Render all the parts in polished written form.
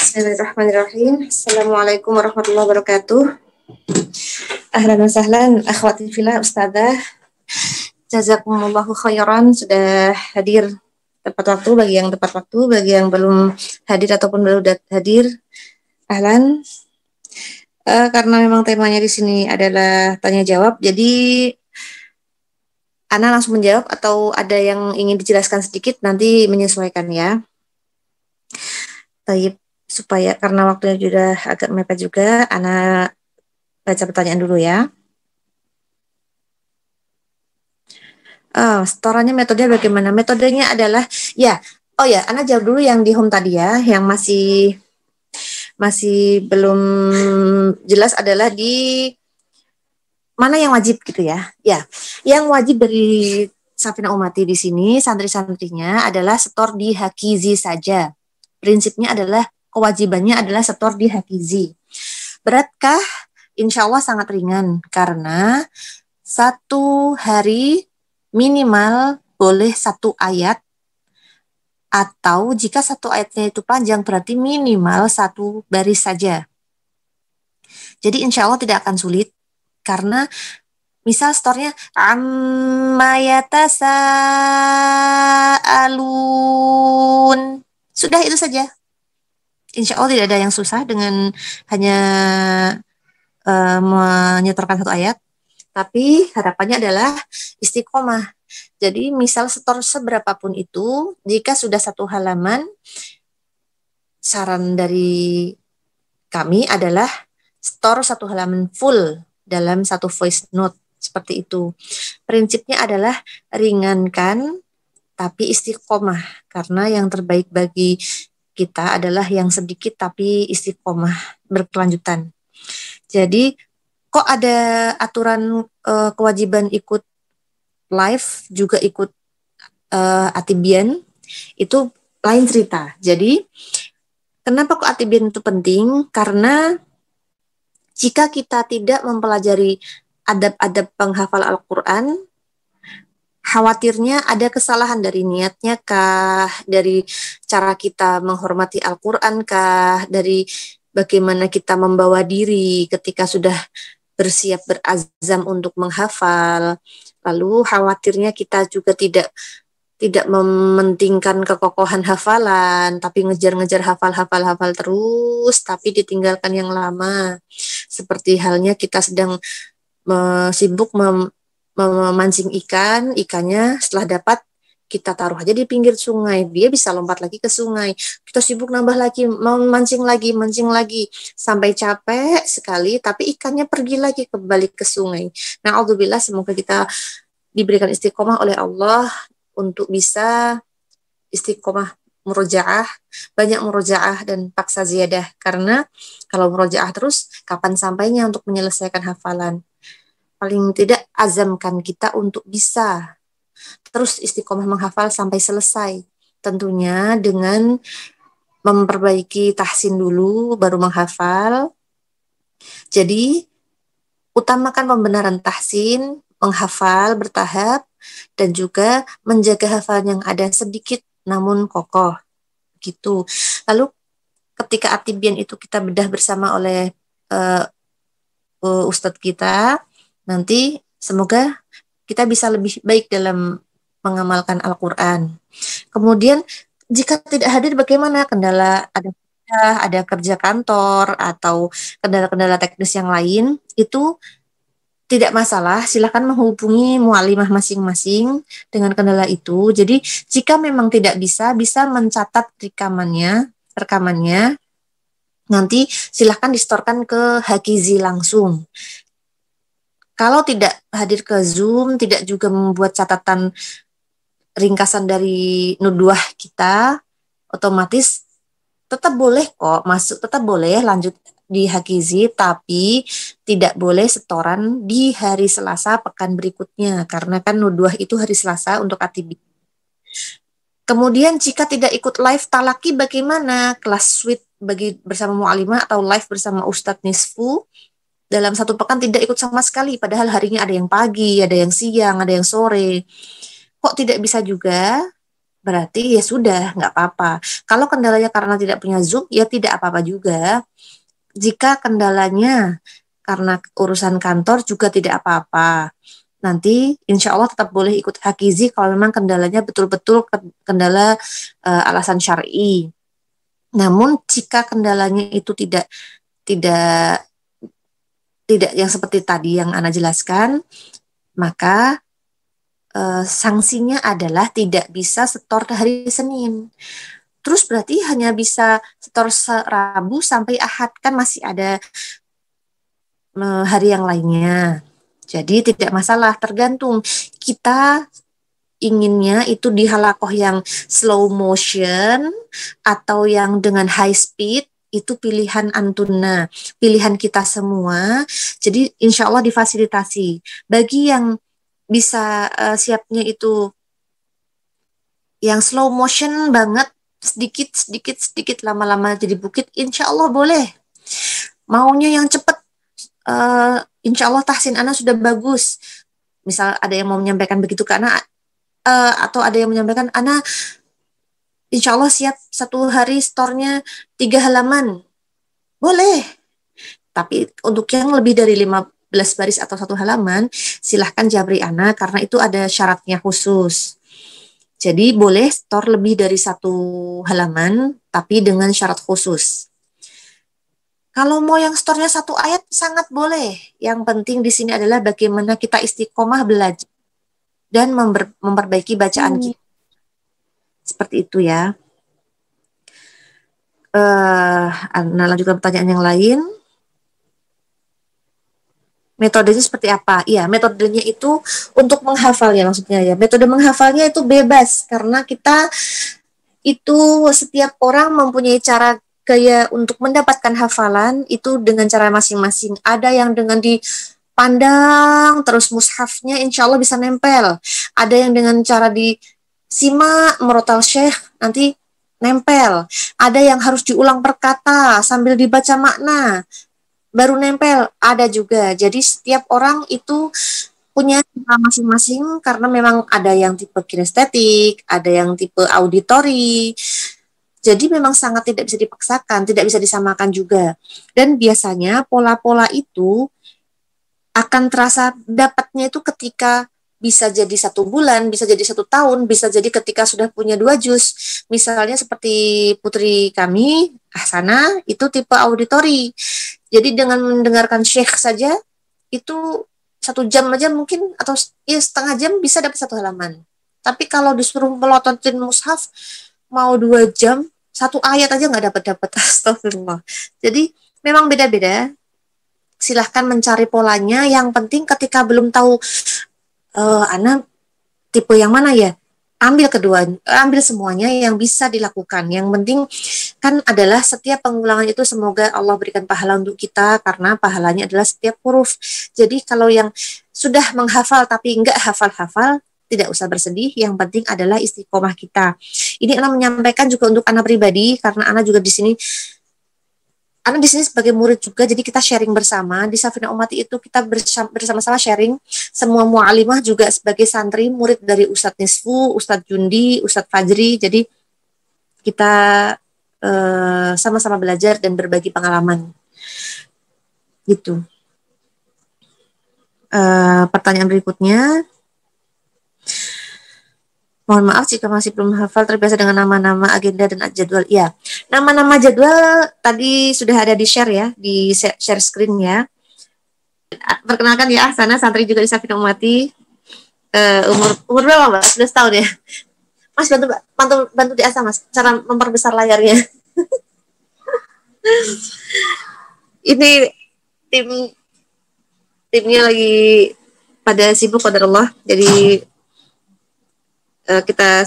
Bismillahirrahmanirrahim. Assalamualaikum warahmatullahi wabarakatuh. Ahlan wa sahlan, akhwati fillah, ustadzah. Jazakumullahu khairan sudah hadir tepat waktu, bagi yang tepat waktu, bagi yang belum hadir ataupun baru hadir. Ahlan. Karena memang temanya di sini adalah tanya jawab, jadi Ana langsung menjawab atau ada yang ingin dijelaskan sedikit, nanti menyesuaikan ya. Taib, supaya karena waktunya sudah agak mepet juga, Ana baca pertanyaan dulu ya. Setorannya metode bagaimana? Metodenya adalah Ana jawab dulu yang di home tadi ya, yang masih belum jelas adalah di mana yang wajib gitu ya. Ya, yang wajib dari Safina Umati di sini santri-santrinya adalah setor di Hakizi saja. Prinsipnya adalah kewajibannya adalah setor di Hakizi. Beratkah? Insya Allah sangat ringan karena satu hari minimal boleh satu ayat, atau jika satu ayatnya itu panjang berarti minimal satu baris saja. Jadi insya Allah tidak akan sulit karena misal storenya amma yatasaalun, sudah itu saja. Insya Allah tidak ada yang susah dengan hanya menyetorkan satu ayat. Tapi harapannya adalah istiqomah. Jadi misal setor seberapapun itu, jika sudah satu halaman, saran dari kami adalah setor satu halaman full dalam satu voice note. Seperti itu. Prinsipnya adalah ringankan tapi istiqomah. Karena yang terbaik bagi kita adalah yang sedikit tapi istiqomah, berkelanjutan. Jadi kok ada aturan kewajiban ikut live juga ikut atibian, itu lain cerita. Jadi kenapa kok atibian itu penting? Karena jika kita tidak mempelajari adab-adab penghafal Al-Quran, khawatirnya ada kesalahan dari niatnya kah, dari cara kita menghormati Al-Quran kah, dari bagaimana kita membawa diri ketika sudah bersiap berazam untuk menghafal. Lalu khawatirnya kita juga tidak mementingkan kekokohan hafalan, tapi ngejar-ngejar hafal terus, tapi ditinggalkan yang lama. Seperti halnya kita sedang sibuk memancing ikannya setelah dapat kita taruh aja di pinggir sungai, dia bisa lompat lagi ke sungai. Kita sibuk nambah lagi, mancing lagi, sampai capek sekali, tapi ikannya pergi lagi kembali ke sungai. Na'udzubillah, semoga kita diberikan istiqomah oleh Allah untuk bisa istiqomah murojaah, banyak murojaah dan paksa ziyadah. Karena kalau murojaah terus, kapan sampainya untuk menyelesaikan hafalan? Paling tidak azamkan kita untuk bisa terus istiqomah menghafal sampai selesai. Tentunya dengan memperbaiki tahsin dulu, baru menghafal. Jadi, utamakan pembenaran tahsin, menghafal bertahap, dan juga menjaga hafalan yang ada sedikit namun kokoh. Gitu. Lalu, ketika atibian itu kita bedah bersama oleh ustadz kita, nanti semoga kita bisa lebih baik dalam mengamalkan Al-Quran. Kemudian jika tidak hadir bagaimana? Kendala ada kerja kantor atau kendala-kendala teknis yang lain, itu tidak masalah, silakan menghubungi mualimah masing-masing dengan kendala itu. Jadi jika memang tidak bisa mencatat rekamannya, nanti silakan distorkan ke Hakizi langsung. Kalau tidak hadir ke Zoom, tidak juga membuat catatan ringkasan dari nuduah kita, otomatis tetap boleh kok masuk, tetap boleh lanjut di Hakizi, tapi tidak boleh setoran di hari Selasa pekan berikutnya, karena kan nuduah itu hari Selasa untuk atibi. Kemudian jika tidak ikut live talaki bagaimana? Kelas suite bersama mu'alimah atau live bersama Ustadz Nisfu, dalam satu pekan tidak ikut sama sekali, padahal harinya ada yang pagi, ada yang siang, ada yang sore. Kok tidak bisa juga? berarti ya sudah, nggak apa-apa. Kalau kendalanya karena tidak punya Zoom, ya tidak apa-apa juga. Jika kendalanya karena urusan kantor juga tidak apa-apa. Nanti insya Allah tetap boleh ikut hakizi kalau memang kendalanya betul-betul kendala alasan syar'i. Namun jika kendalanya itu tidak tidak yang seperti tadi yang Ana jelaskan, maka sanksinya adalah tidak bisa setor hari Senin. Terus berarti hanya bisa setor Rabu sampai Ahad, kan masih ada hari yang lainnya. Jadi tidak masalah, tergantung kita inginnya itu di halakoh yang slow motion atau yang dengan high speed, itu pilihan antuna, pilihan kita semua. Jadi insya Allah difasilitasi. Bagi yang bisa siapnya itu yang slow motion banget, sedikit sedikit sedikit lama-lama jadi bukit, insya Allah boleh. Maunya yang cepat, insya Allah tahsin Ana sudah bagus. Misal ada yang mau menyampaikan begitu ke Ana, atau ada yang menyampaikan Ana insya Allah siap 1 hari store-nya 3 halaman, boleh. Tapi untuk yang lebih dari 15 baris atau 1 halaman, silahkan jabri Ana karena itu ada syaratnya khusus. Jadi boleh store lebih dari 1 halaman, tapi dengan syarat khusus. Kalau mau yang store-nya 1 ayat, sangat boleh. Yang penting di sini adalah bagaimana kita istiqomah belajar dan memperbaiki bacaan kita. Seperti itu ya. Nah, lanjutkan pertanyaan yang lain. Metodenya seperti apa? Iya, metodenya itu untuk menghafal ya maksudnya ya. Metode menghafalnya itu bebas karena kita itu setiap orang mempunyai cara gaya untuk mendapatkan hafalan itu dengan cara masing-masing. Ada yang dengan dipandang terus mushafnya insya Allah bisa nempel. Ada yang dengan cara disimak merotal syekh nanti nempel. Ada yang harus diulang perkata sambil dibaca makna baru nempel, ada juga. Jadi setiap orang itu punya cara masing-masing karena memang ada yang tipe kinestetik, ada yang tipe auditori. Jadi memang sangat tidak bisa dipaksakan, tidak bisa disamakan juga. Dan biasanya pola-pola itu akan terasa dapatnya itu ketika bisa jadi 1 bulan, bisa jadi 1 tahun, bisa jadi ketika sudah punya 2 juz. Misalnya seperti putri kami, Ahsana, itu tipe auditori. Jadi dengan mendengarkan syekh saja, itu 1 jam aja mungkin, atau ya setengah jam bisa dapat 1 halaman. Tapi kalau disuruh melototin mushaf, mau 2 jam, 1 ayat aja nggak dapat. Astagfirullah. Jadi memang beda-beda. Silahkan mencari polanya. Yang penting ketika belum tahu Ana tipe yang mana ya, ambil semuanya yang bisa dilakukan. Yang penting kan adalah setiap pengulangan itu semoga Allah berikan pahala untuk kita karena pahalanya adalah setiap huruf. Jadi kalau yang sudah menghafal tapi enggak hafal-hafal, tidak usah bersedih, yang penting adalah istiqomah kita. Ini Ana menyampaikan juga untuk Ana pribadi karena Ana juga di sini sebagai murid juga, jadi kita sharing bersama. Di Safina Ummati itu kita bersama-sama sharing. Semua mu'alimah juga sebagai santri, murid dari Ustadz Nisfu, Ustadz Jundi, Ustadz Fajri. Jadi kita sama-sama belajar dan berbagi pengalaman. Gitu. Pertanyaan berikutnya. Mohon maaf jika masih belum hafal, terbiasa dengan nama-nama agenda dan jadwal. Ya, nama-nama jadwal tadi sudah ada di share ya, di share screen ya. Perkenalkan ya, Ahsana, santri juga di Safina Ummati. Umur berapa Mbak? 11 tahun ya. Mas bantu di asa Mas, cara memperbesar layarnya. Ini timnya lagi pada sibuk qadarullah. Jadi kita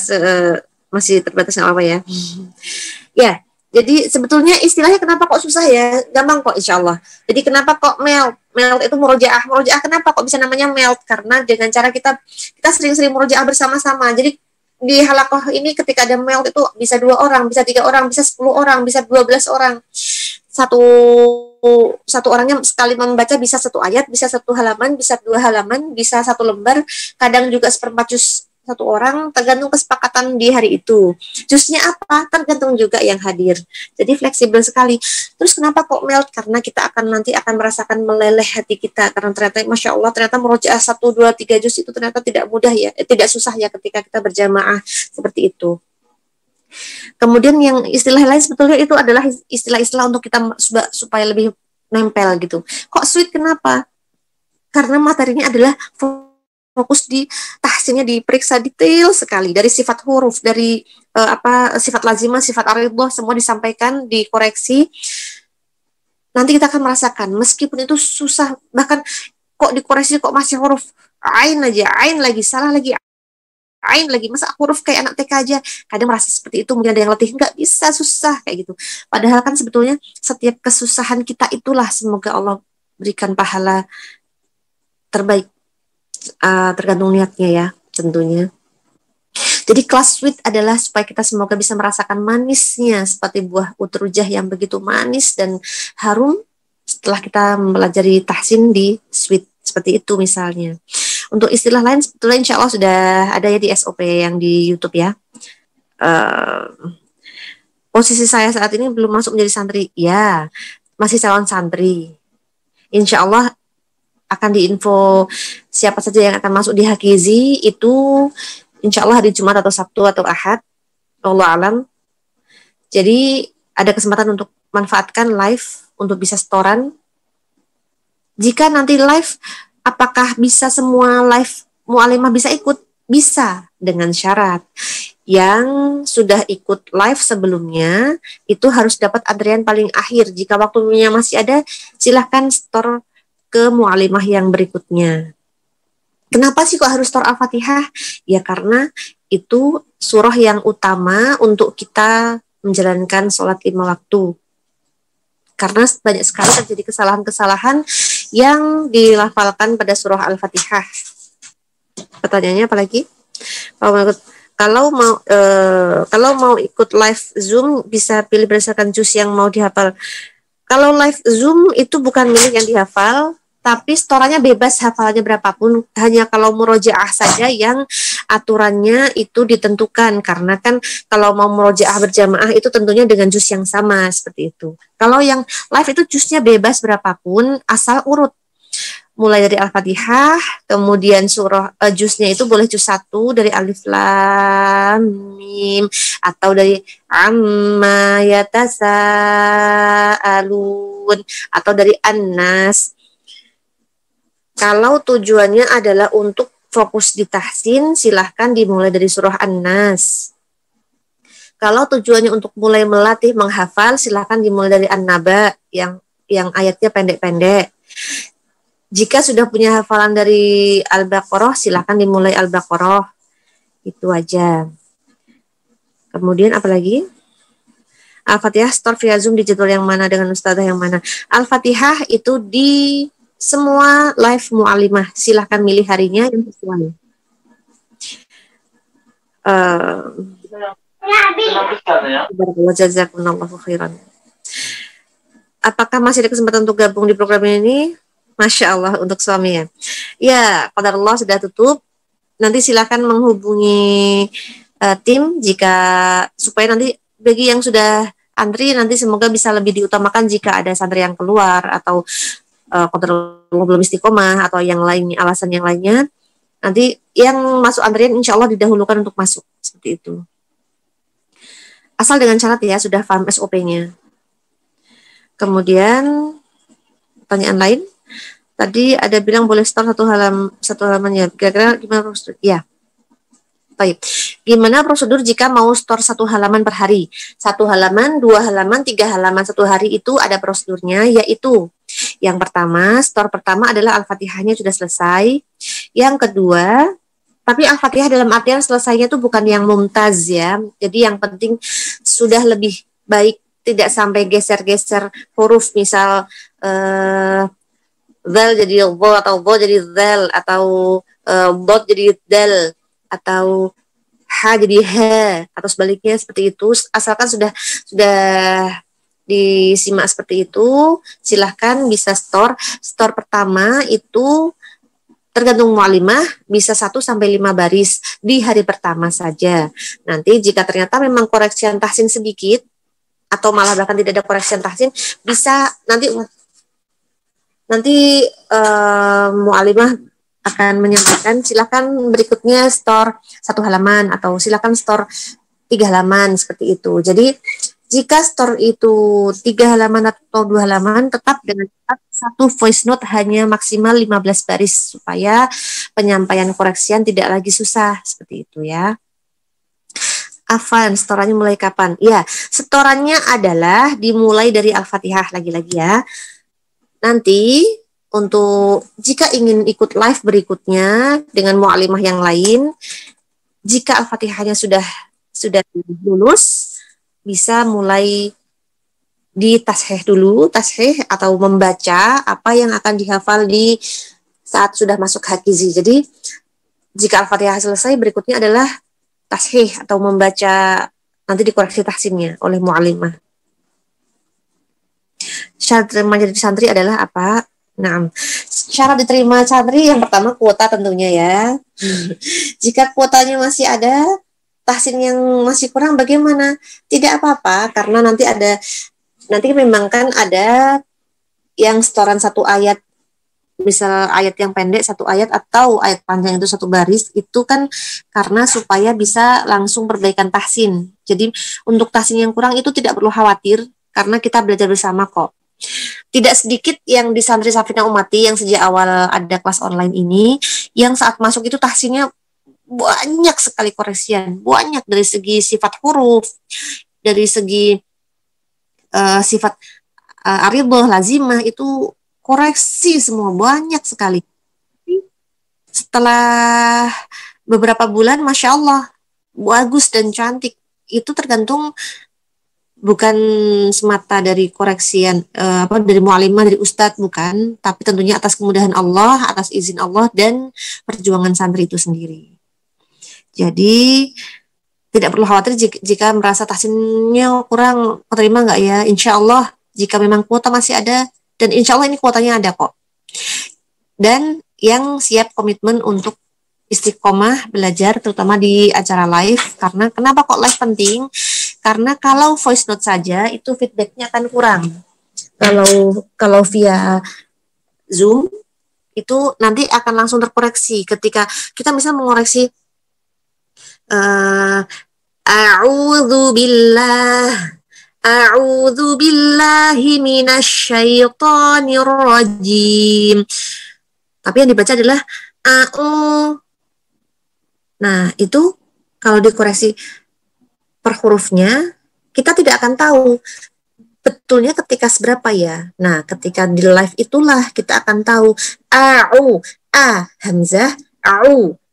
masih terbatas nggak apa ya. Ya, jadi sebetulnya istilahnya kenapa kok susah ya? Gampang kok insya Allah. Jadi kenapa kok melt itu murojaah kenapa kok bisa namanya melt? Karena dengan cara kita sering-sering murojaah bersama-sama. Jadi di halakoh ini ketika ada melt itu bisa 2 orang, bisa 3 orang, bisa 10 orang, bisa 12 orang. Satu orangnya sekali membaca bisa 1 ayat, bisa 1 halaman, bisa 2 halaman, bisa 1 lembar, kadang juga seperempat juz satu orang tergantung kesepakatan di hari itu. Jusnya apa? Tergantung juga yang hadir. Jadi fleksibel sekali. Terus kenapa kok melt? Karena kita nanti akan merasakan meleleh hati kita. Karena ternyata, Masya Allah, ternyata merojaah 1, 2, 3 juz itu ternyata tidak mudah ya. Tidak susah ya ketika kita berjamaah seperti itu. Kemudian yang istilah lain sebetulnya itu adalah istilah-istilah untuk kita supaya lebih nempel gitu. Kok sweet kenapa? Karena materinya adalah fokus di tahsinnya, diperiksa detail sekali dari sifat huruf, dari sifat lazimah, sifat aridhah, semua disampaikan, dikoreksi. Nanti kita akan merasakan meskipun itu susah, bahkan kok dikoreksi kok masih huruf ain aja, ain lagi salah lagi, ain lagi, masa huruf kayak anak TK aja. Kadang merasa seperti itu, mungkin ada yang letih, nggak bisa, susah kayak gitu. Padahal kan sebetulnya setiap kesusahan kita itulah semoga Allah berikan pahala terbaik, tergantung niatnya ya tentunya. Jadi kelas sweet adalah supaya kita semoga bisa merasakan manisnya seperti buah utrujah yang begitu manis dan harum setelah kita mempelajari tahsin di sweet seperti itu misalnya. Untuk istilah lain sebetulnya insya Allah sudah ada ya di SOP yang di YouTube ya. Posisi saya saat ini belum masuk menjadi santri, ya masih calon santri. Insya Allah akan diinfo siapa saja yang akan masuk di Hakizi itu insya Allah hari Jumat atau Sabtu atau Ahad, Allah alam. Jadi ada kesempatan untuk manfaatkan live untuk bisa setoran. Jika nanti live, apakah bisa semua live mu'alimah bisa ikut? Bisa, dengan syarat yang sudah ikut live sebelumnya itu harus dapat antrian paling akhir. Jika waktunya masih ada, silahkan store ke mu'alimah yang berikutnya. Kenapa sih kok harus store Al-Fatihah? Ya karena itu surah yang utama untuk kita menjalankan sholat 5 waktu. Karena banyak sekali terjadi kesalahan-kesalahan yang dilafalkan pada surah Al-Fatihah. Pertanyaannya apa lagi? Kalau mau ikut live Zoom bisa pilih berdasarkan juz yang mau dihafal. Kalau live Zoom itu bukan milik yang dihafal, tapi storannya bebas hafalannya berapapun, hanya kalau murojaah saja yang aturannya itu ditentukan, karena kan kalau mau murojaah berjamaah itu tentunya dengan juz yang sama seperti itu. Kalau yang live itu juznya bebas berapapun asal urut. Mulai dari Al-Fatihah, kemudian surah juznya itu boleh juz 1 dari Alif Lam Mim atau dari Amma Yatasaalun atau dari An-Nas. Kalau tujuannya adalah untuk fokus di tahsin, silahkan dimulai dari surah An-Nas. Kalau tujuannya untuk mulai melatih menghafal, silahkan dimulai dari An-Naba yang ayatnya pendek-pendek. Jika sudah punya hafalan dari Al-Baqarah, silakan dimulai Al-Baqarah. Itu aja. Kemudian apa lagi? Al-Fatihah store via Zoom di jadwal yang mana dengan ustazah yang mana? Al-Fatihah itu di semua live mu'alimah. Silahkan milih harinya yang sesuai. Jazakumullahu khairan. Apakah masih ada kesempatan untuk gabung di program ini? Masya Allah untuk suaminya. Ya, qadarullah sudah tutup. Nanti silakan menghubungi tim jika supaya nanti bagi yang sudah antri nanti semoga bisa lebih diutamakan jika ada santri yang keluar atau qadarullah belum istiqomah atau yang lainnya, alasan yang lainnya. Nanti yang masuk antrian insya Allah didahulukan untuk masuk seperti itu. Asal dengan syarat ya sudah paham SOP-nya. Kemudian pertanyaan lain. Tadi ada bilang boleh store satu halamannya. Kira-kira gimana prosedur? Ya. Baik. Gimana prosedur jika mau store 1 halaman per hari? 1 halaman, 2 halaman, 3 halaman 1 hari itu ada prosedurnya, yaitu yang pertama, store pertama adalah Al-Fatihahnya sudah selesai. Yang kedua, tapi Al-Fatihah dalam artian selesainya itu bukan yang mumtaz ya. Jadi yang penting sudah lebih baik, tidak sampai geser-geser huruf, misal zal jadi dho atau dho jadi zal atau dot jadi dal atau ha jadi ha atau sebaliknya seperti itu. Asalkan sudah disimak seperti itu, silahkan bisa store pertama itu Tergantung mu'alimah, bisa 1 sampai 5 baris di hari pertama saja. Nanti jika ternyata memang koreksian tahsin sedikit, atau malah bahkan tidak ada koreksian tahsin, bisa nanti mu'alimah akan menyampaikan silakan berikutnya store 1 halaman atau silakan store 3 halaman seperti itu. Jadi jika store itu 3 halaman atau 2 halaman, tetap dengan satu voice note hanya maksimal 15 baris supaya penyampaian koreksian tidak lagi susah seperti itu ya. Afan, setorannya mulai kapan? Ya, setorannya adalah dimulai dari Al-Fatihah lagi-lagi ya. Nanti untuk jika ingin ikut live berikutnya dengan mu'alimah yang lain, jika Al-Fatihahnya sudah lulus, bisa mulai di tasheh dulu, tasheh atau membaca apa yang akan dihafal di saat sudah masuk hakizi. Jadi jika Al-Fatihah selesai, berikutnya adalah tasheh atau membaca, nanti dikoreksi tahsinnya oleh mu'alimah. Syarat diterima jadi santri adalah apa? Nah, syarat diterima santri yang pertama kuota tentunya ya. Jika kuotanya masih ada, tahsin yang masih kurang bagaimana? Tidak apa-apa, karena nanti memang kan ada yang setoran 1 ayat, misal ayat yang pendek 1 ayat atau ayat panjang itu 1 baris, itu kan karena supaya bisa langsung perbaikan tahsin. Jadi untuk tahsin yang kurang itu tidak perlu khawatir karena kita belajar bersama kok. Tidak sedikit yang di santri Safina Umati yang sejak awal ada kelas online ini, yang saat masuk itu tahsinnya banyak sekali koreksian, banyak dari segi sifat huruf, dari segi sifat aridhah, lazimah, itu koreksi semua, banyak sekali. Setelah beberapa bulan, Masya Allah, bagus dan cantik. Itu tergantung bukan semata dari koreksian dari mu'alimah, dari ustadz, bukan, tapi tentunya atas kemudahan Allah, atas izin Allah dan perjuangan santri itu sendiri. Jadi tidak perlu khawatir jika merasa tahsinnya kurang, terima nggak ya? Insya Allah jika memang kuota masih ada, dan insya Allah ini kuotanya ada kok. Dan yang siap komitmen untuk istiqomah belajar, terutama di acara live. Karena kenapa kok live penting? Karena kalau voice note saja itu feedbacknya akan kurang. Kalau via Zoom itu nanti akan langsung terkoreksi. Ketika kita misal mengoreksi a'udzu billahi minasyaitonir rajim. Tapi yang dibaca adalah Nah, itu kalau dikoreksi per hurufnya, kita tidak akan tahu betulnya ketika seberapa ya. Nah, ketika di live itulah kita akan tahu hamzah,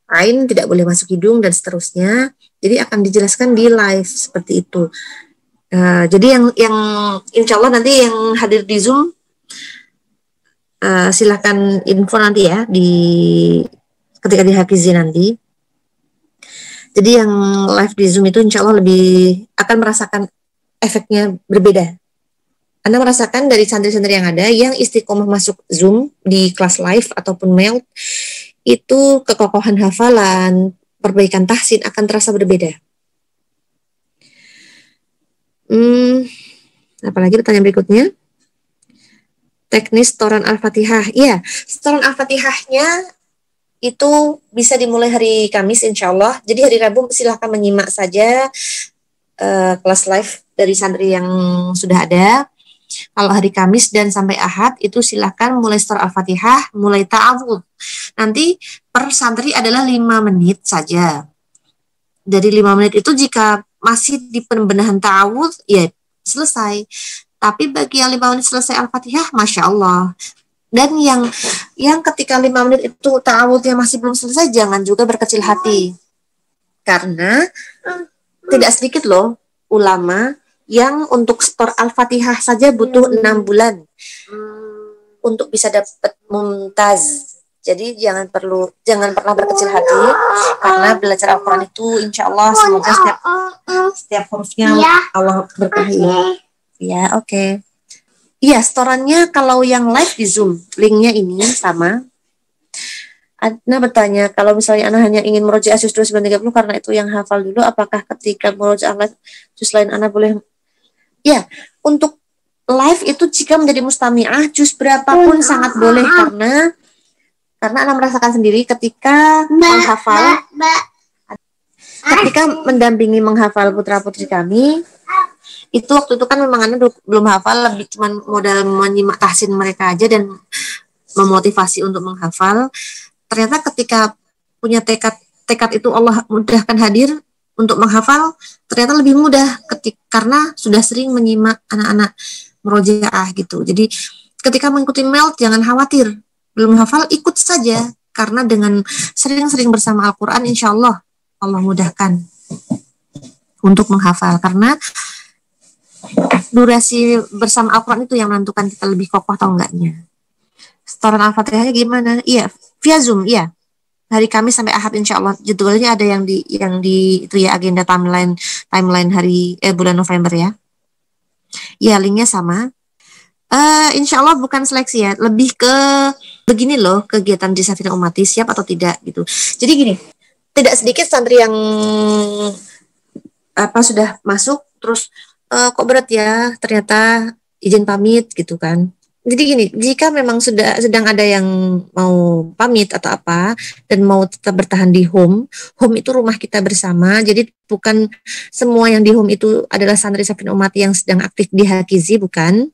ain tidak boleh masuk hidung dan seterusnya. Jadi akan dijelaskan di live seperti itu. Jadi yang insya Allah nanti yang hadir di Zoom silahkan info nanti ya ketika di Hafizi nanti. Jadi yang live di Zoom itu insya Allah lebih akan merasakan efeknya berbeda. Anda merasakan dari santri-santri yang ada yang istiqomah masuk Zoom di kelas live ataupun melt, itu kekokohan hafalan, perbaikan tahsin akan terasa berbeda. Apalagi pertanyaan berikutnya? Teknis setoran Al-Fatihah. Iya, setoran Al-Fatihahnya itu bisa dimulai hari Kamis insya Allah. Jadi hari Rabu silahkan menyimak saja kelas live dari santri yang sudah ada. Kalau hari Kamis dan sampai Ahad itu silahkan mulai setor Al-Fatihah, mulai ta'awudz. Nanti per santri adalah 5 menit saja. Dari 5 menit itu jika masih di pembenahan ta'awudz, ya selesai. Tapi bagi yang 5 menit selesai Al-Fatihah, Masya Allah. Dan yang ketika 5 menit itu ta'awudznya masih belum selesai, jangan juga berkecil hati. Karena tidak sedikit loh ulama yang untuk setor Al-Fatihah saja butuh 6 bulan untuk bisa dapat mumtaz. Jadi jangan pernah berkecil hati, karena belajar Al-Quran itu insya Allah semoga setiap hurufnya Allah berkahi. Ya, oke. Iya, setorannya kalau yang live di Zoom, linknya ini sama. Ana bertanya, kalau misalnya Ana hanya ingin merojaah juz 2930 karena itu yang hafal dulu, apakah ketika merojaah juz lain Ana boleh? Ya, untuk live itu jika menjadi mustami'ah juz berapapun sangat boleh, karena Ana merasakan sendiri ketika menghafal, ketika mendampingi menghafal putra-putri kami, itu waktu itu kan memang Ana belum hafal, lebih cuman modal menyimak tahsin mereka aja dan memotivasi untuk menghafal. Ternyata ketika punya tekad itu Allah mudahkan hadir untuk menghafal, ternyata lebih mudah karena sudah sering menyimak anak-anak merojaah gitu. Jadi ketika mengikuti melt jangan khawatir, belum hafal ikut saja, karena dengan sering-sering bersama Al-Quran insya Allah Allah mudahkan untuk menghafal, karena durasi bersama Al-Quran itu yang menentukan kita lebih kokoh atau enggaknya. Setoran Al-Fatihahnya gimana? Iya, via Zoom, iya. Hari Kamis sampai Ahad insya Allah. Jadwalnya ada yang di itu ya, agenda timeline hari bulan November ya. Ya, linknya sama. Insya Allah bukan seleksi ya, lebih ke begini loh, kegiatan di Safina Umati siap atau tidak gitu. Jadi gini, tidak sedikit santri yang sudah masuk terus kok berat ya, ternyata izin pamit gitu kan. Jadi gini, jika memang sedang ada yang mau pamit atau apa dan mau tetap bertahan di home itu rumah kita bersama. Jadi bukan semua yang di home itu adalah santri Safina Umati yang sedang aktif di Hakizi, bukan.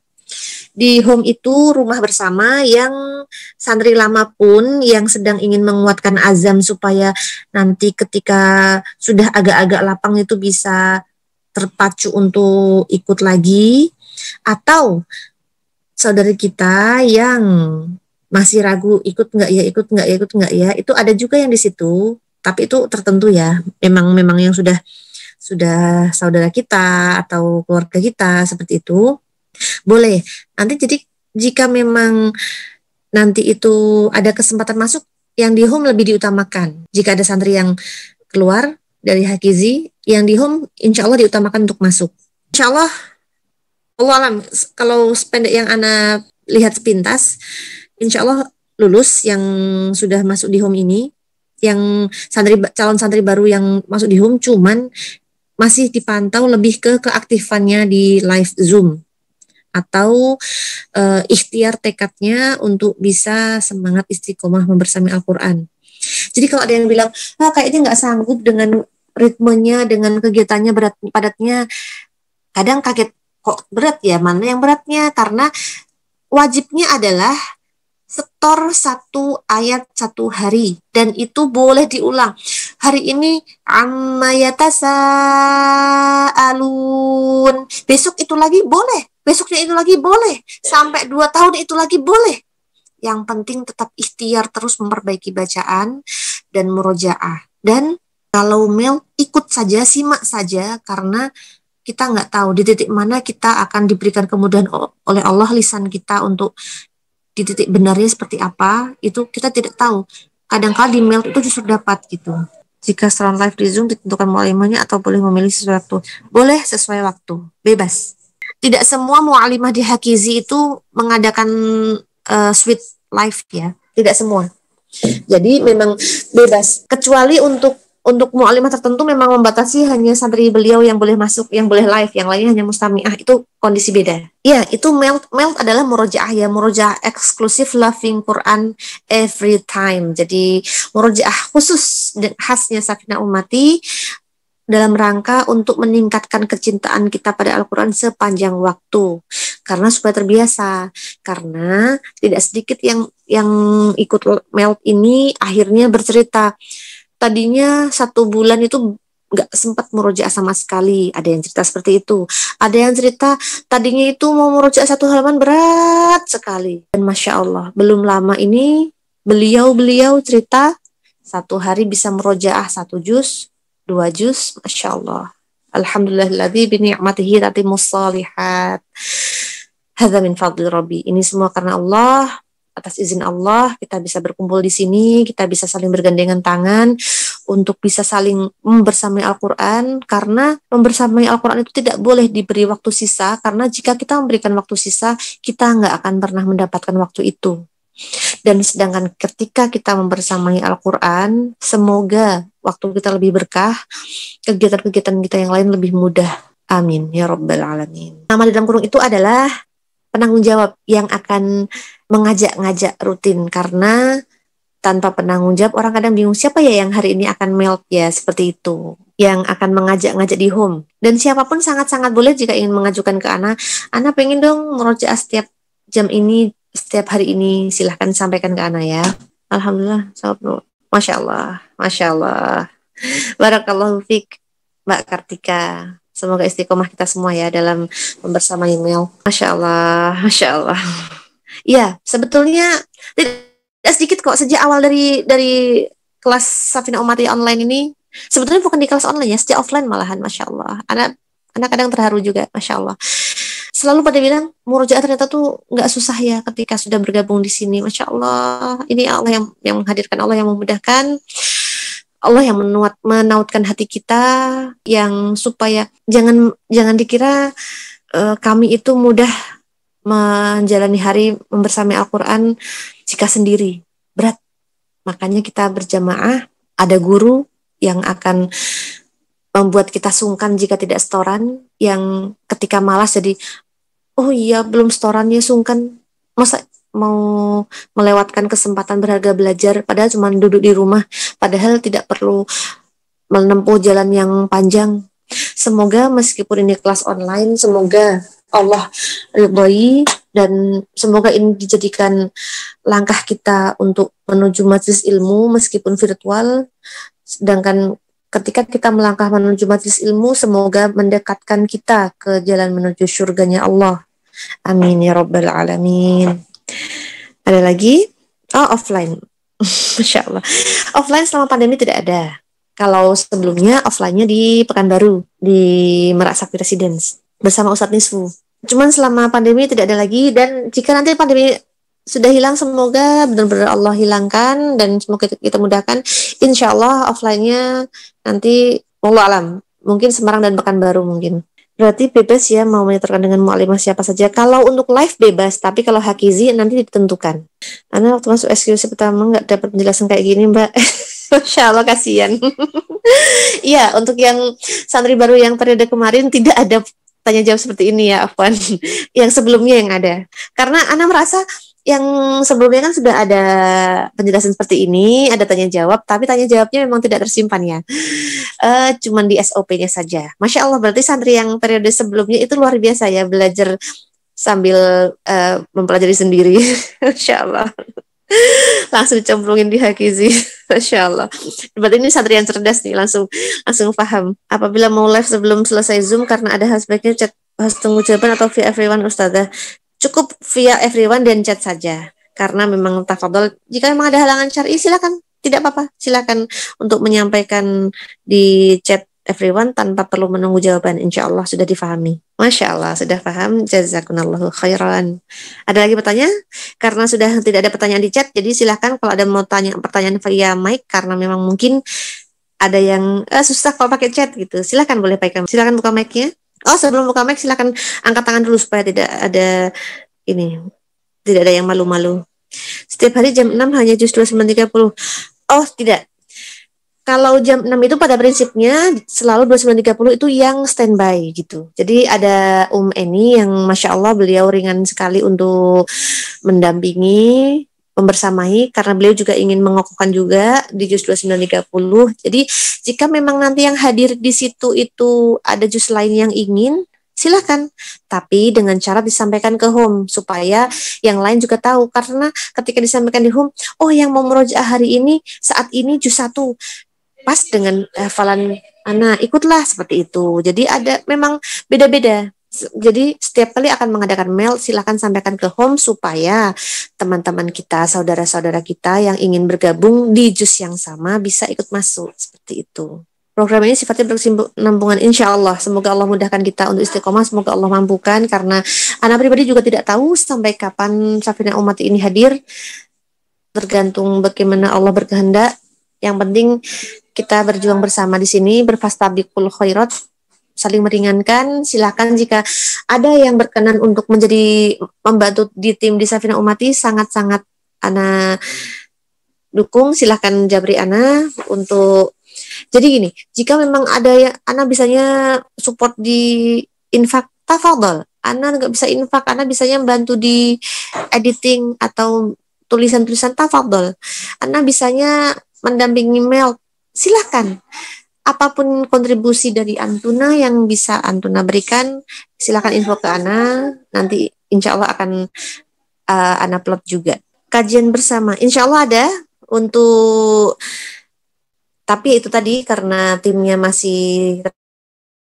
Di home itu rumah bersama yang santri lama pun yang sedang ingin menguatkan azam supaya nanti ketika sudah agak-agak lapang itu bisa terpacu untuk ikut lagi, atau saudari kita yang masih ragu ikut nggak ya, itu ada juga yang di situ, tapi itu tertentu ya, memang yang sudah saudara kita atau keluarga kita seperti itu, boleh. Nanti jadi jika memang nanti itu ada kesempatan masuk, yang di home lebih diutamakan. Jika ada santri yang keluar dari Hakizi, yang di home insya Allah diutamakan untuk masuk. Insya Allah, Allah alam, kalau sependek yang Ana lihat sepintas, insya Allah lulus yang sudah masuk di home ini, yang calon santri baru yang masuk di home, cuman masih dipantau lebih ke keaktifannya di live Zoom atau ikhtiar tekadnya untuk bisa semangat istiqomah membersami Al-Quran. Jadi kalau ada yang bilang, kayaknya nggak sanggup dengan ritmenya, dengan kegiatannya padatnya, kadang kaget, kok berat ya, mana yang beratnya, karena wajibnya adalah setor 1 ayat 1 hari, dan itu boleh diulang. Hari ini amma yatasaalun, besok itu lagi boleh, besoknya itu lagi boleh, sampai 2 tahun itu lagi boleh. Yang penting tetap ikhtiar terus memperbaiki bacaan dan murojaah. Dan kalau mel ikut saja, simak saja, karena kita nggak tahu di titik mana kita akan diberikan kemudahan oleh Allah lisan kita untuk di titik benarnya seperti apa, itu kita tidak tahu. Kadang-kadang di mail itu justru dapat gitu. Jika setelah live di Zoom ditentukan mu'alimahnya atau boleh memilih sesuai waktu? Boleh sesuai waktu, bebas. Tidak semua mu'alimah di Hakizi itu mengadakan sweet live ya, tidak semua. Jadi memang bebas, kecuali untuk mu'alimah tertentu memang membatasi hanya santri beliau yang boleh masuk, yang boleh live, yang lainnya hanya mustami'ah, itu kondisi beda. Ya, itu melt adalah murojaah ya, murojaah eksklusif loving Quran every time. Jadi murojaah khusus khasnya Safina Umati dalam rangka untuk meningkatkan kecintaan kita pada Al-Quran sepanjang waktu, karena supaya terbiasa. Karena tidak sedikit yang ikut melt ini akhirnya bercerita, tadinya 1 bulan itu nggak sempat murojaah sama sekali. Ada yang cerita seperti itu. Ada yang cerita tadinya itu mau murojaah 1 halaman berat sekali. Dan Masya Allah, belum lama ini beliau cerita 1 hari bisa murojaah 1 juz, 2 juz, Masya Allah. Alhamdulillahilladzi bini'matihi tatimmus shalihat. Hadza min fadli Rabbi. Ini semua karena Allah. Atas izin Allah kita bisa berkumpul di sini, kita bisa saling bergandengan tangan untuk bisa saling membersamai Al-Quran, karena membersamai Al-Quran itu tidak boleh diberi waktu sisa, karena jika kita memberikan waktu sisa, kita nggak akan pernah mendapatkan waktu itu. Dan sedangkan ketika kita membersamai Al-Quran, semoga waktu kita lebih berkah, kegiatan-kegiatan kita yang lain lebih mudah. Amin ya Rabbal Alamin. Nama di dalam kurung itu adalah penanggung jawab yang akan mengajak-ngajak rutin, karena tanpa penanggung jawab orang kadang bingung siapa ya yang hari ini akan melt ya, seperti itu, yang akan mengajak-ngajak di home. Dan siapapun sangat-sangat boleh jika ingin mengajukan ke Ana pengen dong merojaah setiap jam ini, setiap hari ini, silahkan sampaikan ke Ana ya. Alhamdulillah, sahabat. Masya Allah, Masya Allah. Barakallahu fiq, Mbak Kartika. Semoga istiqomah kita semua ya dalam membersamai email. Masya Allah, Masya Allah. Iya, sebetulnya tidak sedikit kok sejak awal dari kelas Safina Umati online ini. Sebetulnya bukan di kelas online ya, sejak offline malahan, Masya Allah. Anak kadang terharu juga, Masya Allah. Selalu pada bilang, murojaah ternyata tuh nggak susah ya ketika sudah bergabung di sini. Masya Allah, ini Allah yang menghadirkan, Allah yang memudahkan. Allah yang menautkan hati kita, yang supaya jangan dikira kami itu mudah menjalani hari membersamai Al-Quran jika sendiri. Berat. Makanya kita berjamaah, ada guru yang akan membuat kita sungkan jika tidak setoran, yang ketika malas jadi, oh iya belum setorannya, sungkan. Masa mau melewatkan kesempatan berharga belajar padahal cuma duduk di rumah, padahal tidak perlu menempuh jalan yang panjang. Semoga meskipun ini kelas online, semoga Allah ridhoi dan semoga ini dijadikan langkah kita untuk menuju majelis ilmu meskipun virtual. Sedangkan ketika kita melangkah menuju majelis ilmu, semoga mendekatkan kita ke jalan menuju surganya Allah. Amin ya Rabbal Alamin. Ada lagi? Oh, offline. Masya Allah. Offline selama pandemi tidak ada. Kalau sebelumnya offline-nya di Pekanbaru, di Merak Sakti Residence bersama Ustadz Nisfu. Cuman selama pandemi tidak ada lagi, dan jika nanti pandemi sudah hilang, semoga benar-benar Allah hilangkan dan semoga kita mudahkan. Insya Allah offline-nya nanti wallahu alam, mungkin Semarang dan Pekanbaru mungkin. Berarti bebas ya mau menyetorkan dengan mu'alimah siapa saja. Kalau untuk live bebas, tapi kalau hakizi nanti ditentukan. Karena waktu masuk eksekusi pertama nggak dapat penjelasan kayak gini, Mbak. Masya Allah, kasihan. Iya, untuk yang santri baru yang periode kemarin tidak ada tanya jawab seperti ini ya, Afwan. Yang sebelumnya yang ada. Karena Ana merasa yang sebelumnya kan sudah ada penjelasan seperti ini, ada tanya jawab, tapi tanya jawabnya memang tidak tersimpan ya. Cuman di SOP-nya saja. Masya Allah, berarti santri yang periode sebelumnya itu luar biasa ya, belajar sambil mempelajari sendiri. Masya Allah. Langsung dicemplungin di hakizi. Masya Allah. Berarti ini santri yang cerdas nih, langsung paham. Apabila mau live sebelum selesai Zoom karena ada hal sebaiknya chat, harus tunggu jawaban atau via everyone Ustazah? Cukup via everyone dan chat saja. Karena memang tafadhol, jika memang ada halangan syar'i silakan, tidak apa-apa, silakan untuk menyampaikan di chat everyone tanpa perlu menunggu jawaban. Insya Allah sudah difahami. Masya Allah, sudah paham. Jazakumullahu khairan. Ada lagi pertanyaan? Karena sudah tidak ada pertanyaan di chat, jadi silakan kalau ada mau tanya pertanyaan via mic, karena memang mungkin ada yang susah kalau pakai chat gitu. Silakan boleh pakai. Silakan buka mic-nya. Oh, sebelum buka mic silakan angkat tangan dulu supaya tidak ada yang malu-malu. Setiap hari jam 6 hanya juz 29.30. Oh, tidak. Kalau jam 6 itu pada prinsipnya selalu 29.30 itu yang standby gitu. Jadi ada Eni yang Masya Allah beliau ringan sekali untuk mendampingi, membersamai, karena beliau juga ingin mengokohkan juga di juz 29.30. Jadi jika memang nanti yang hadir di situ itu ada juz lain yang ingin, silakan, tapi dengan cara disampaikan ke home supaya yang lain juga tahu. Karena ketika disampaikan di home, oh yang mau murojaah hari ini saat ini juz 1 pas dengan hafalan anak, ikutlah seperti itu. Jadi ada memang beda-beda. Jadi setiap kali akan mengadakan mail, silakan sampaikan ke home supaya teman-teman kita, saudara-saudara kita yang ingin bergabung di juz yang sama bisa ikut masuk seperti itu. Program ini sifatnya berkesinambungan, insya Allah. Semoga Allah mudahkan kita untuk istiqomah, semoga Allah mampukan, karena anak pribadi juga tidak tahu sampai kapan Safina Umati ini hadir. Tergantung bagaimana Allah berkehendak. Yang penting kita berjuang bersama di sini, berfastabiqul khairat, saling meringankan. Silakan jika ada yang berkenan untuk membantu di tim di Safina Umati, sangat-sangat Ana dukung, silahkan jabri Ana untuk. Jadi gini, jika memang ada yang Ana bisanya support di infak, tafadhol. Ana nggak bisa infak, Ana bisanya bantu di editing atau tulisan-tulisan, tafadhol. Ana bisanya mendampingi Mel, silahkan. Apapun kontribusi dari Antuna yang bisa Antuna berikan, silahkan info ke Ana. Nanti insya Allah akan Ana upload juga. Kajian bersama, insya Allah ada untuk, tapi itu tadi karena timnya masih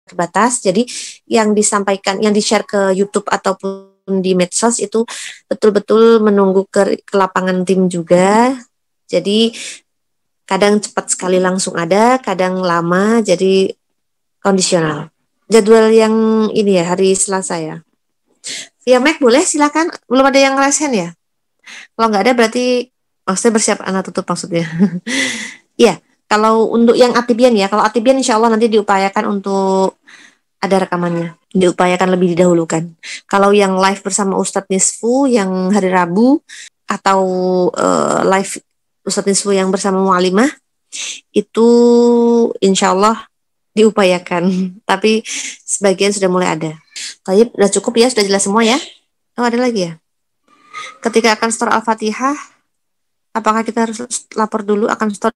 terbatas, jadi yang disampaikan, yang di-share ke YouTube ataupun di medsos itu betul-betul menunggu ke lapangan tim juga. Jadi kadang cepat sekali langsung ada, kadang lama, jadi kondisional. Jadwal yang ini ya, hari Selasa ya. Via Mac boleh, silakan. Belum ada yang ngerasain ya? Kalau nggak ada berarti maksudnya bersiap anak tutup maksudnya. Iya, kalau untuk yang Atibian ya, kalau Atibian insya Allah nanti diupayakan untuk ada rekamannya, diupayakan lebih didahulukan. Kalau yang live bersama Ustadz Nisfu yang hari Rabu atau live Ustadz Nisfu yang bersama Mu'alimah itu insya Allah diupayakan, tapi sebagian sudah mulai ada. Tayyib, udah cukup ya, sudah jelas semua ya? Oh, ada lagi ya? Ketika akan store Al-Fatihah, apakah kita harus lapor dulu akan store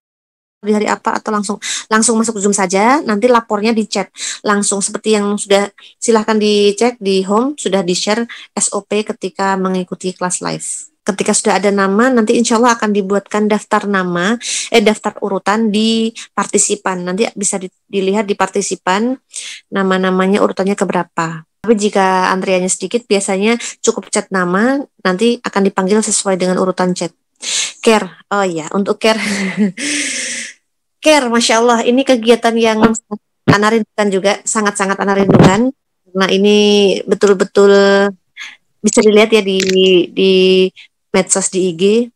di hari apa atau langsung masuk Zoom saja, nanti lapornya di chat langsung seperti yang sudah, silahkan dicek di home, sudah di-share SOP ketika mengikuti kelas live. Ketika sudah ada nama, nanti insya Allah akan dibuatkan daftar nama, daftar urutan di partisipan. Nanti bisa dilihat di partisipan nama-namanya urutannya keberapa. Tapi jika antriannya sedikit, biasanya cukup chat nama, nanti akan dipanggil sesuai dengan urutan chat. Care, oh ya, untuk care. Care, Masya Allah, ini kegiatan yang Ana rindukan juga, sangat-sangat Ana rindukan. Nah, ini betul-betul bisa dilihat ya di medsos, di IG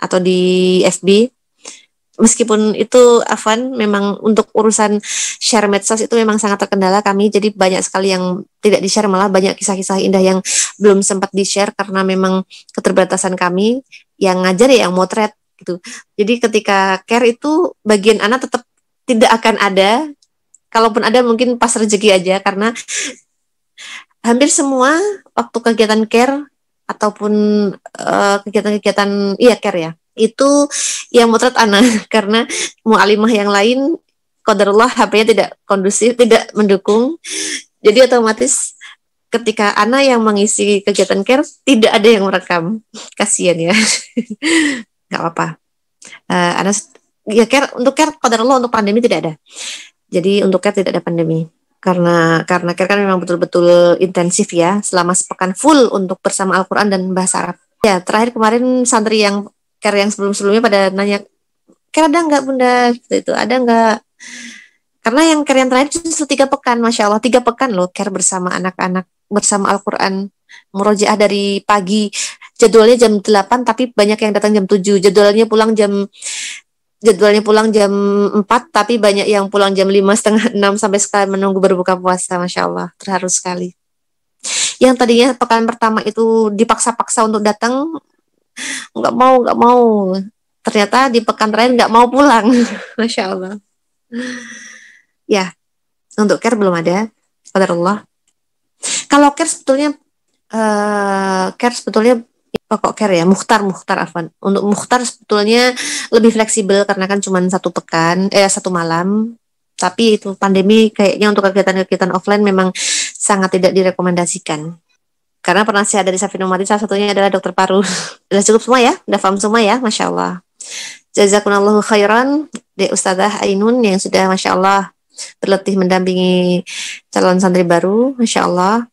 atau di FB. Meskipun itu Afwan, memang untuk urusan share medsos itu memang sangat terkendala kami, jadi banyak sekali yang tidak di-share, malah banyak kisah-kisah indah yang belum sempat di-share karena memang keterbatasan kami, yang ngajar ya yang motret gitu. Jadi ketika care itu bagian anak tetap tidak akan ada, kalaupun ada mungkin pas rezeki aja, karena hampir semua waktu kegiatan care ataupun kegiatan-kegiatan care ya, itu yang motret anak karena mu'alimah yang lain qadarullah HP-nya tidak kondusif, tidak mendukung. Jadi otomatis ketika anak yang mengisi kegiatan care tidak ada yang merekam. Kasihan ya. Nggak apa-apa. Anak ya care, untuk care qadarullah, untuk pandemi tidak ada. Jadi untuk care tidak ada pandemi. Karena care kan memang betul-betul intensif ya, selama sepekan full untuk bersama Al-Quran dan bahasa Arab. Ya, terakhir kemarin santri yang care yang sebelum-sebelumnya pada nanya, care ada nggak Bunda? Itu ada nggak? Karena yang care yang terakhir justru 3 pekan, Masya Allah, 3 pekan loh care bersama anak-anak, bersama Al-Quran, murojaah dari pagi, jadwalnya jam 8, tapi banyak yang datang jam 7, jadwalnya pulang jam 4, tapi banyak yang pulang jam 5:30, 6 sampai sekalian menunggu berbuka puasa. Masya Allah, terharu sekali. Yang tadinya pekan pertama itu dipaksa-paksa untuk datang, nggak mau. Ternyata di pekan terakhir nggak mau pulang. Masya Allah. Ya, untuk care belum ada. Qadarullah. Kalau care sebetulnya pokok care ya, Mukhtar Afwan. Untuk Mukhtar sebetulnya lebih fleksibel karena kan cuma 1 pekan, 1 malam. Tapi itu pandemi kayaknya untuk kegiatan-kegiatan offline memang sangat tidak direkomendasikan. Karena penasihat dari Safi Nomadi salah satunya adalah dokter paru. Udah cukup semua ya? Udah paham semua ya? Masya Allah. Jazakumullahu khairan di Ustazah Ainun yang sudah Masya Allah berlatih mendampingi calon santri baru. Masya Allah.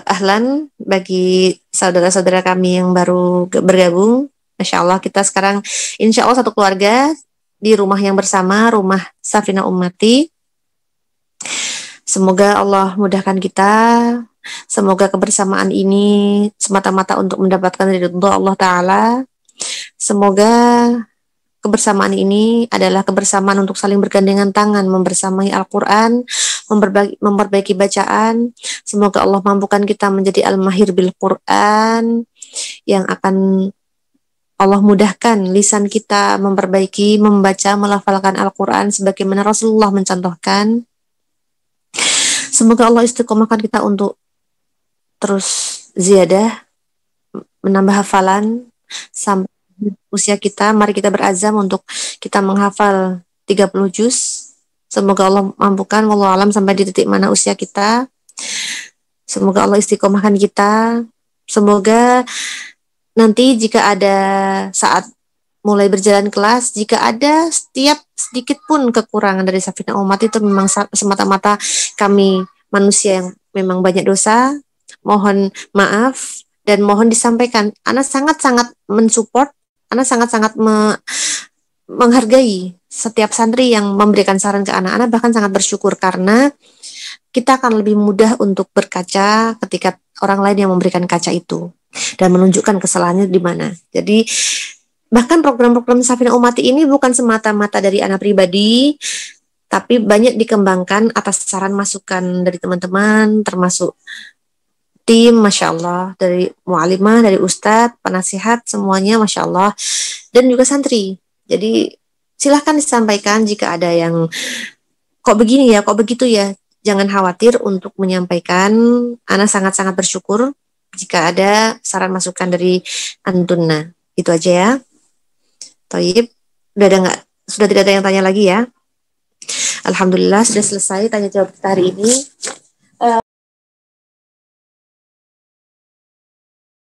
Ahlan bagi saudara-saudara kami yang baru bergabung. Masya Allah, kita sekarang insya Allah satu keluarga di rumah yang bersama, rumah Safina Ummati. Semoga Allah mudahkan kita. Semoga kebersamaan ini semata-mata untuk mendapatkan ridho Allah Ta'ala. Semoga kebersamaan ini adalah kebersamaan untuk saling bergandengan tangan, membersamai Al-Quran, memperbaiki bacaan. Semoga Allah mampukan kita menjadi al-mahir bil Quran, yang akan Allah mudahkan lisan kita memperbaiki, membaca, melafalkan Al-Quran sebagaimana Rasulullah mencontohkan. Semoga Allah istiqomahkan kita untuk terus ziyadah, menambah hafalan sampai usia kita. Mari kita berazam untuk kita menghafal 30 juz. Semoga Allah mampukan, wallahu alam, sampai di titik mana usia kita. Semoga Allah istiqomahkan kita. Semoga nanti jika ada saat mulai berjalan kelas, jika ada setiap sedikit pun kekurangan dari Safinah Umat, itu memang semata-mata kami manusia yang memang banyak dosa. Mohon maaf dan mohon disampaikan. Ana sangat-sangat mensupport, Ana sangat-sangat menghargai setiap santri yang memberikan saran ke anak. Ana bahkan sangat bersyukur karena kita akan lebih mudah untuk berkaca ketika orang lain yang memberikan kaca itu dan menunjukkan kesalahannya di mana. Jadi bahkan program-program Safinah Umati ini bukan semata-mata dari anak pribadi, tapi banyak dikembangkan atas saran masukan dari teman-teman, termasuk tim, Masya Allah, dari mu'alimah, dari ustadz, penasihat, semuanya Masya Allah, dan juga santri. Jadi silahkan disampaikan jika ada yang kok begini ya, kok begitu ya. Jangan khawatir untuk menyampaikan. Ana sangat-sangat bersyukur jika ada saran masukan dari Antunna. Itu aja ya. Toyib, sudah tidak ada yang tanya lagi ya. Alhamdulillah sudah selesai tanya jawab kita hari ini.